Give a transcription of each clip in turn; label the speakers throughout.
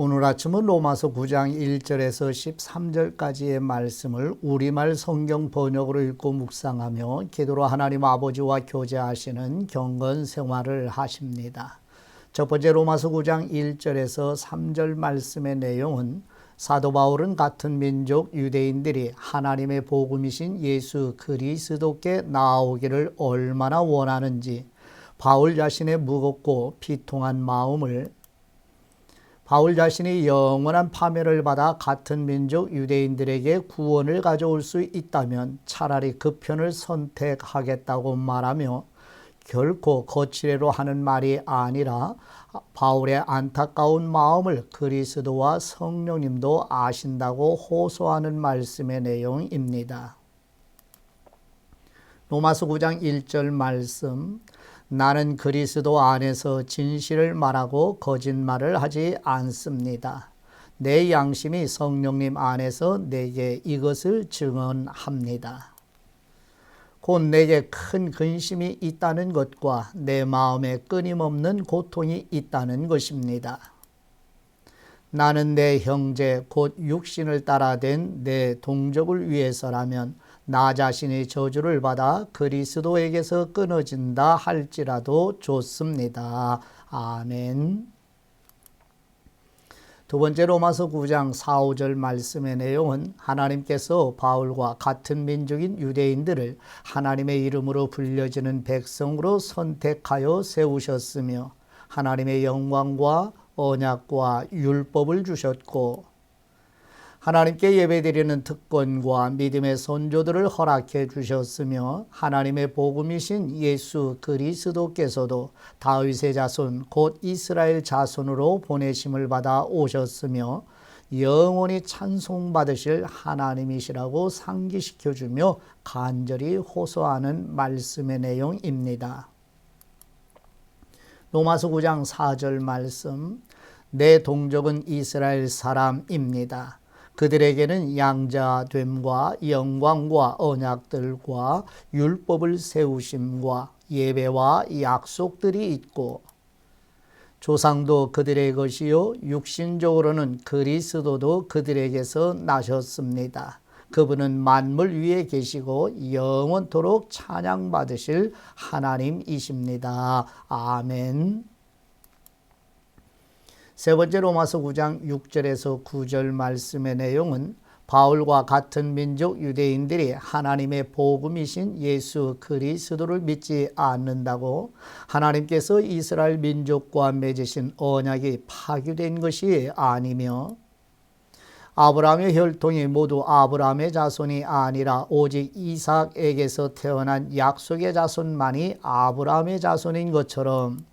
Speaker 1: 오늘 아침은 로마서 9장 1절에서 13절까지의 말씀을 우리말 성경 번역으로 읽고 묵상하며 기도로 하나님 아버지와 교제하시는 경건 생활을 하십니다. 첫 번째 로마서 9장 1절에서 3절 말씀의 내용은 사도 바울은 같은 민족 유대인들이 하나님의 복음이신 예수 그리스도께 나아오기를 얼마나 원하는지 바울 자신의 무겁고 비통한 마음을 바울 자신이 영원한 파멸을 받아 같은 민족 유대인들에게 구원을 가져올 수 있다면 차라리 그 편을 선택하겠다고 말하며 결코 거칠애로 하는 말이 아니라 바울의 안타까운 마음을 그리스도와 성령님도 아신다고 호소하는 말씀의 내용입니다. 로마서 9장 1절 말씀, 나는 그리스도 안에서 진실을 말하고 거짓말을 하지 않습니다. 내 양심이 성령님 안에서 내게 이것을 증언합니다. 곧 내게 큰 근심이 있다는 것과 내 마음에 끊임없는 고통이 있다는 것입니다. 나는 내 형제 곧 육신을 따라 된 내 동족을 위해서라면 나 자신이 저주를 받아 그리스도에게서 끊어진다 할지라도 좋습니다. 아멘. 두 번째 로마서 9장 4, 5절 말씀의 내용은 하나님께서 바울과 같은 민족인 유대인들을 하나님의 이름으로 불려지는 백성으로 선택하여 세우셨으며 하나님의 영광과 언약과 율법을 주셨고 하나님께 예배드리는 특권과 믿음의 선조들을 허락해 주셨으며 하나님의 복음이신 예수 그리스도께서도 다윗의 자손 곧 이스라엘 자손으로 보내심을 받아 오셨으며 영원히 찬송받으실 하나님이시라고 상기시켜주며 간절히 호소하는 말씀의 내용입니다. 로마서 9장 4절 말씀, 내 동족은 이스라엘 사람입니다. 그들에게는 양자됨과 영광과 언약들과 율법을 세우심과 예배와 약속들이 있고 조상도 그들의 것이요 육신적으로는 그리스도도 그들에게서 나셨습니다. 그분은 만물 위에 계시고 영원토록 찬양받으실 하나님이십니다. 아멘. 세 번째 로마서 9장 6절에서 9절 말씀의 내용은 바울과 같은 민족 유대인들이 하나님의 복음이신 예수 그리스도를 믿지 않는다고 하나님께서 이스라엘 민족과 맺으신 언약이 파기된 것이 아니며 아브라함의 혈통이 모두 아브라함의 자손이 아니라 오직 이삭에게서 태어난 약속의 자손만이 아브라함의 자손인 것처럼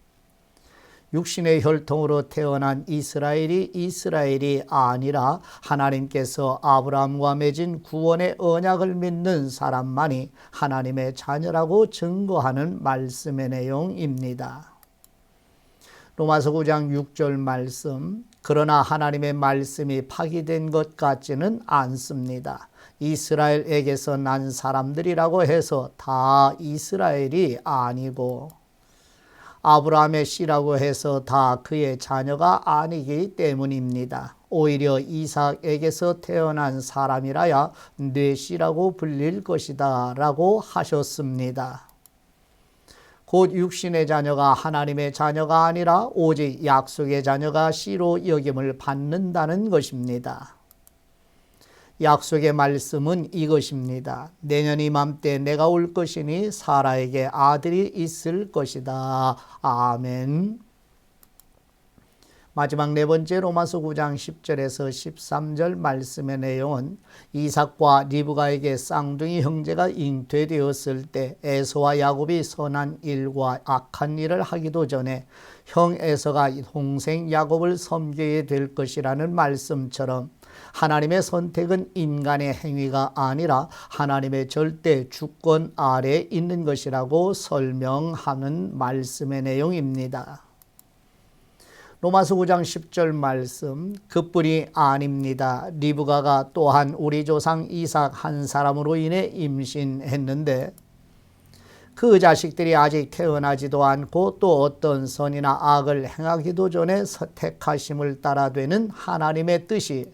Speaker 1: 육신의 혈통으로 태어난 이스라엘이 아니라 하나님께서 아브라함과 맺은 구원의 언약을 믿는 사람만이 하나님의 자녀라고 증거하는 말씀의 내용입니다. 로마서 9장 6절 말씀, 그러나 하나님의 말씀이 파기된 것 같지는 않습니다. 이스라엘에게서 난 사람들이라고 해서 다 이스라엘이 아니고 아브라함의 씨라고 해서 다 그의 자녀가 아니기 때문입니다. 오히려 이삭에게서 태어난 사람이라야 내 씨라고 불릴 것이다 라고 하셨습니다. 곧 육신의 자녀가 하나님의 자녀가 아니라 오직 약속의 자녀가 씨로 여김을 받는다는 것입니다. 약속의 말씀은 이것입니다. 내년 이맘때 내가 올 것이니 사라에게 아들이 있을 것이다. 아멘. 마지막 네 번째 로마서 9장 10절에서 13절 말씀의 내용은 이삭과 리브가에게 쌍둥이 형제가 잉태되었을 때 에서와 야곱이 선한 일과 악한 일을 하기도 전에 형 에서가 동생 야곱을 섬기게 될 것이라는 말씀처럼 하나님의 선택은 인간의 행위가 아니라 하나님의 절대 주권 아래에 있는 것이라고 설명하는 말씀의 내용입니다. 로마서 9장 10절 말씀, 그뿐이 아닙니다. 리브가가 또한 우리 조상 이삭 한 사람으로 인해 임신했는데 그 자식들이 아직 태어나지도 않고 또 어떤 선이나 악을 행하기도 전에 택하심을 따라 되는 하나님의 뜻이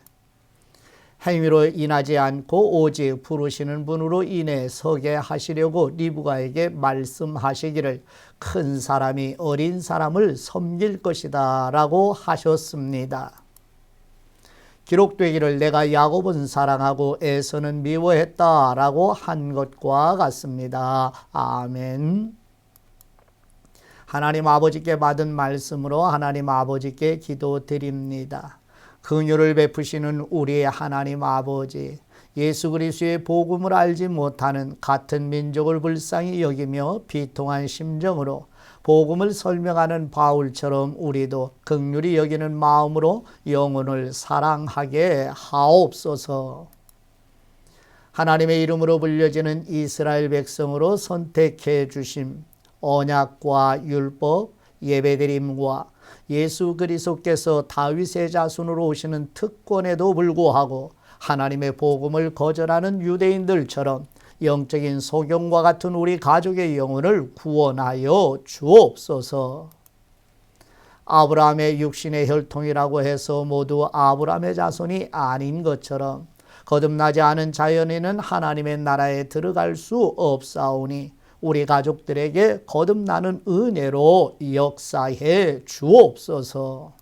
Speaker 1: 행위로 인하지 않고 오직 부르시는 분으로 인해 서게 하시려고 리브가에게 말씀하시기를 큰 사람이 어린 사람을 섬길 것이다 라고 하셨습니다. 기록되기를 내가 야곱은 사랑하고 에서는 미워했다 라고 한 것과 같습니다. 아멘. 하나님 아버지께 받은 말씀으로 하나님 아버지께 기도드립니다. 긍휼을 베푸시는 우리의 하나님 아버지, 예수 그리스도의 복음을 알지 못하는 같은 민족을 불쌍히 여기며 비통한 심정으로 복음을 설명하는 바울처럼 우리도 긍휼히 여기는 마음으로 영혼을 사랑하게 하옵소서. 하나님의 이름으로 불려지는 이스라엘 백성으로 선택해 주심, 언약과 율법, 예배드림과 예수 그리스도께서 다윗의 자손으로 오시는 특권에도 불구하고 하나님의 복음을 거절하는 유대인들처럼 영적인 소경과 같은 우리 가족의 영혼을 구원하여 주옵소서. 아브라함의 육신의 혈통이라고 해서 모두 아브라함의 자손이 아닌 것처럼 거듭나지 않은 자연인은 하나님의 나라에 들어갈 수 없사오니 우리 가족들에게 거듭나는 은혜로 역사해 주옵소서.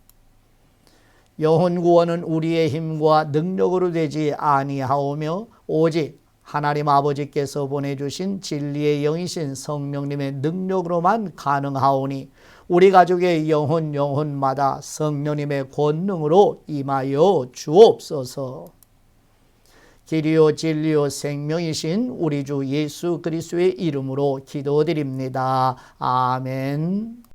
Speaker 1: 영혼 구원은 우리의 힘과 능력으로 되지 아니하오며 오직 하나님 아버지께서 보내주신 진리의 영이신 성령님의 능력으로만 가능하오니 우리 가족의 영혼마다 성령님의 권능으로 임하여 주옵소서. 길이요 진리요 생명이신 우리 주 예수 그리스도의 이름으로 기도드립니다. 아멘.